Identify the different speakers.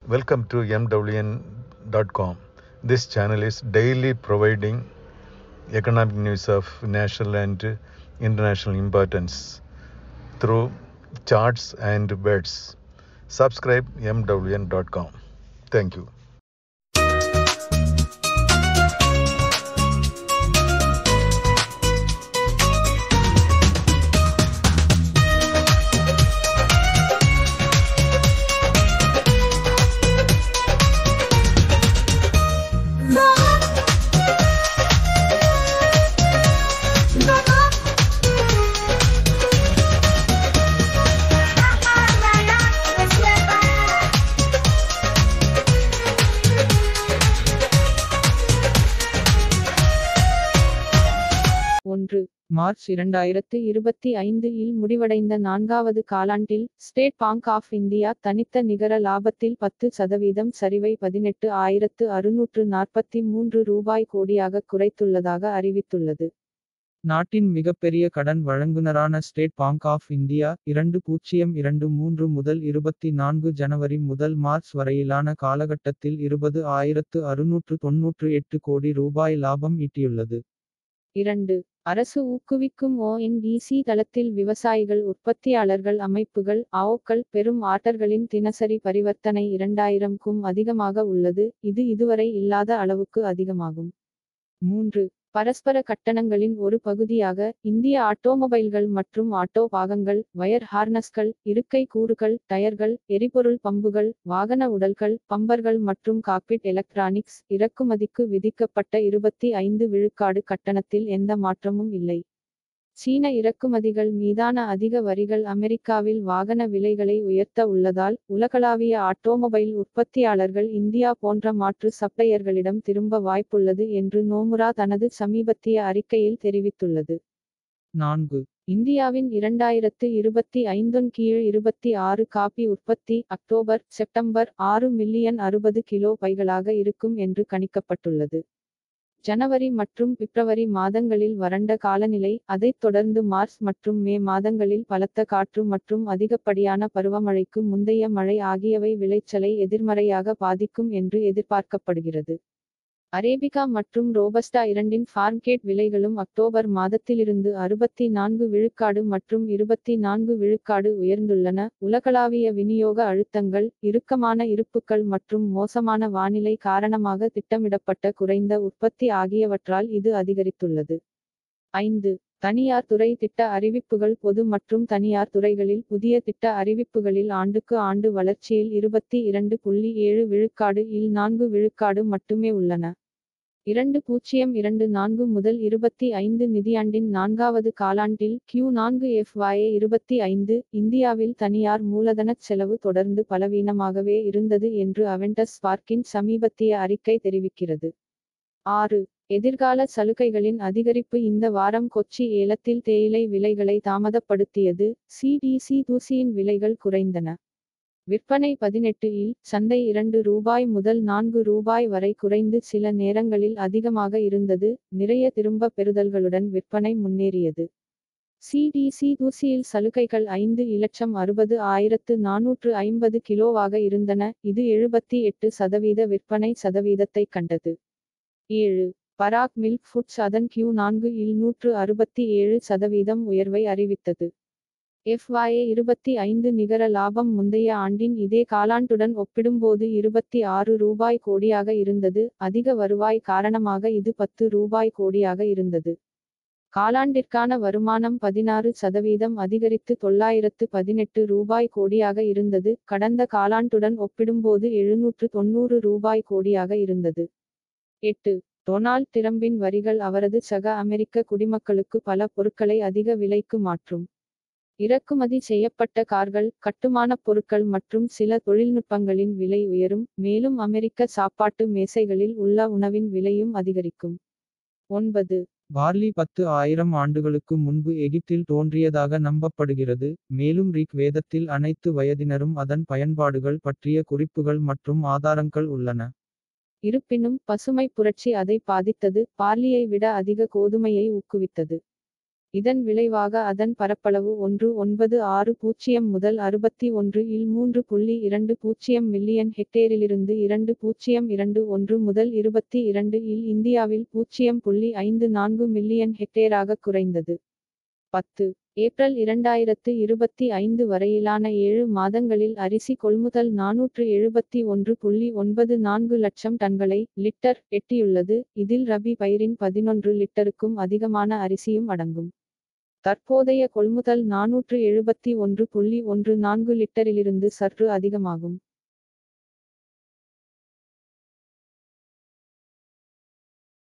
Speaker 1: Welcome to MWN.com. This channel is daily providing economic news of national and international importance through charts and bets. Subscribe MWN.com. Thank you.
Speaker 2: ஒன்று March 2025 இல் முடிவடைந்த நான்காவது காலாண்டில் state bank of India தனித்த நிகர லாபத்தில் 10% சரிவை 18,643 ரூபாய் கோடியாக குறைத்துள்ளதாக அறிவித்துள்ளது.
Speaker 3: நாட்டின் மிகப்பெரிய கடன் வழங்குனரான ஸ்டேட் பாங்க் ஆஃப் இந்தியா 2023 முதல் 24 ஜனவரி முதல் மார்ச் வரையிலான காலகட்டத்தில் 20,698 கோடி ரூபாய் லாபம் ஈட்டியுள்ளது.
Speaker 2: 2. அரசு ஊக்குவிக்கும் ONDC தளத்தில் விவசாயிகள் உற்பத்தியாளர்கள் அமைப்புகள் AOக்கள் பெரும் ஆர்டர்களின் தினசரி பரிவர்த்தனை 2000க்கும் அதிகமாக உள்ளது. இது இதுவரை இல்லாத அளவுக்கு அதிகமாகும். 3. பரஸ்பர கட்டணங்களின் ஒரு பகுதியாக இந்திய ஆட்டோமொபைல்கள் மற்றும் ஆட்டோ பாகங்கள் வயர் ஹார்னஸ்கள் இருக்கை கூறுகள் டயர்கள் எரிபொருள் பம்புகள் வாகன உடல்கள் பம்பர்கள் மற்றும் காக்பிட் எலக்ட்ரானிக்ஸ் இறக்குமதிக்கு விதிக்கப்பட்ட 25 விழுக்காடு கட்டணத்தில் எந்த மாற்றமும் இல்லை. சீன இறக்குமதிகள் மீதான அதிக வரிகள் அமெரிக்காவில் வாகன விலைகளை உயர்த்த உள்ளதால் உலகளாவிய ஆட்டோமொபைல் உற்பத்தியாளர்கள் இந்தியா போன்ற மாற்று சப்ளையர்களிடம் திரும்ப வாய்ப்புள்ளது என்று நோமுரா தனது சமீபத்திய அறிக்கையில் தெரிவித்துள்ளது.
Speaker 3: 4.
Speaker 2: இந்தியாவின் 2025 கீழ் 26 காபி உற்பத்தி அக்டோபர் செப்டம்பர் 6 மில்லியன் 60 கிலோ பைகளாக இருக்கும் என்று கணிக்கப்பட்டுள்ளது. ஜனவரி மற்றும் பிப்ரவரி மாதங்களில் வறண்ட காலநிலை, அதைத் தொடர்ந்து மார்ச் மற்றும் மே மாதங்களில் பலத்த காற்று மற்றும் அதிகப்படியான பருவமழைக்கு முந்தைய மழை ஆகியவை விளைச்சலை எதிர்மறையாக பாதிக்கும் என்று எதிர்பார்க்கப்படுகிறது. அரேபிகா மற்றும் ரோபஸ்டா இரண்டின் ஃபார்ம்கேட் விலைகளும் அக்டோபர் மாதத்திலிருந்து 64 விழுக்காடு மற்றும் 24 விழுக்காடு உயர்ந்துள்ளன. உலகளாவிய விநியோக அழுத்தங்கள், இறுக்கமான இருப்புக்கள் மற்றும் மோசமான வானிலை காரணமாக திட்டமிடப்பட்ட குறைந்த உற்பத்தி ஆகியவற்றால் இது அதிகரித்துள்ளது. 5. தனியார் துறை திட்ட அறிவிப்புகள் பொது மற்றும் தனியார் துறைகளில் புதிய திட்ட அறிவிப்புகளில் ஆண்டுக்கு ஆண்டு வளர்ச்சியில் 22.7 விழுக்காடு இல் 4 விழுக்காடு மட்டுமே உள்ளன. 2024 முதல் 25 நிதியாண்டின் நான்காவது காலாண்டில் Q4 FY25 இந்தியாவில் தனியார் மூலதனச் செலவு தொடர்ந்து பலவீனமாகவே இருந்தது என்று அவென்டஸ் ஸ்பார்க்கின் சமீபத்திய அறிக்கை தெரிவிக்கிறது. 6. எதிர்கால சலுகைகளின் அதிகரிப்பு இந்த வாரம் கொச்சி ஏலத்தில் தேயிலை விலைகளை தாமதப்படுத்தியது. CDC தூசியின் விலைகள் குறைந்தன. விற்பனை 18 இல் சந்தை ரூபாய் முதல் ரூபாய் வரை குறைந்து சில நேரங்களில் அதிகமாக இருந்தது. நிறைய திரும்ப பெறுதல்களுடன் விற்பனை முன்னேறியது. CDC தூசியில் சலுகைகள் 5,60,450 கிலோவாக இருந்தன. இது 78% விற்பனை சதவீதத்தை கண்டது. 7. பராக் மில்க் ஃபுட்ஸ் அதன் Q4 இல் 167% உயர்வை அறிவித்தது. FY25 நிகர லாபம் முந்தைய ஆண்டின் இதே காலாண்டுடன் ஒப்பிடும்போது 26 ரூபாய் கோடியாக இருந்தது. அதிக வருவாய் காரணமாக இது 10 ரூபாய் கோடியாக இருந்தது. காலாண்டிற்கான வருமானம் 16% அதிகரித்து 918 ரூபாய் கோடியாக இருந்தது. கடந்த காலாண்டுடன் ஒப்பிடும்போது 790 ரூபாய் கோடியாக இருந்தது. 8. டொனால்ட் டிரம்பின் வரிகள் அவரது சக அமெரிக்க குடிமக்களுக்கு பல பொருட்களை அதிக விலைக்கு மாற்றும். இறக்குமதி செய்யப்பட்ட கார்கள், கட்டுமானப் பொருட்கள் மற்றும் சில தொழில்நுட்பங்களின் விலை உயரும், மேலும் அமெரிக்க சாப்பாட்டு மேசைகளில் உள்ள உணவின் விலையும் அதிகரிக்கும். 9.
Speaker 3: பார்லி 10,000 ஆண்டுகளுக்கு முன்பு எகிப்தில் தோன்றியதாக நம்பப்படுகிறது, மேலும் ரிக் வேதத்தில் அனைத்து வயதினரும் அதன் பயன்பாடுகள் பற்றிய குறிப்புகள் மற்றும் ஆதாரங்கள் உள்ளன.
Speaker 2: இருப்பினும் பசுமை புரட்சி அதை பாதித்தது, பார்லியை விட அதிக கோதுமையை ஊக்குவித்தது. இதன் விளைவாக அதன் பரப்பளவு 1960 முதல் 61 இல் 3.20 மில்லியன் ஹெக்டேரிலிருந்து 2021 முதல் 22 இல் இந்தியாவில் 0.54 மில்லியன் ஹெக்டேராக குறைந்தது. 10. ஏப்ரல் 2025 வரையிலான 7 மாதங்களில் அரிசி கொள்முதல் 471.94 லட்சம் டன்களை லிட்டர் எட்டியுள்ளது. இதில் ரபி பயிரின் 11 லிட்டருக்கும் அதிகமான அரிசியும் அடங்கும். தற்போதைய கொள்முதல் 471.14 லிட்டரிலிருந்து சற்று அதிகமாகும்.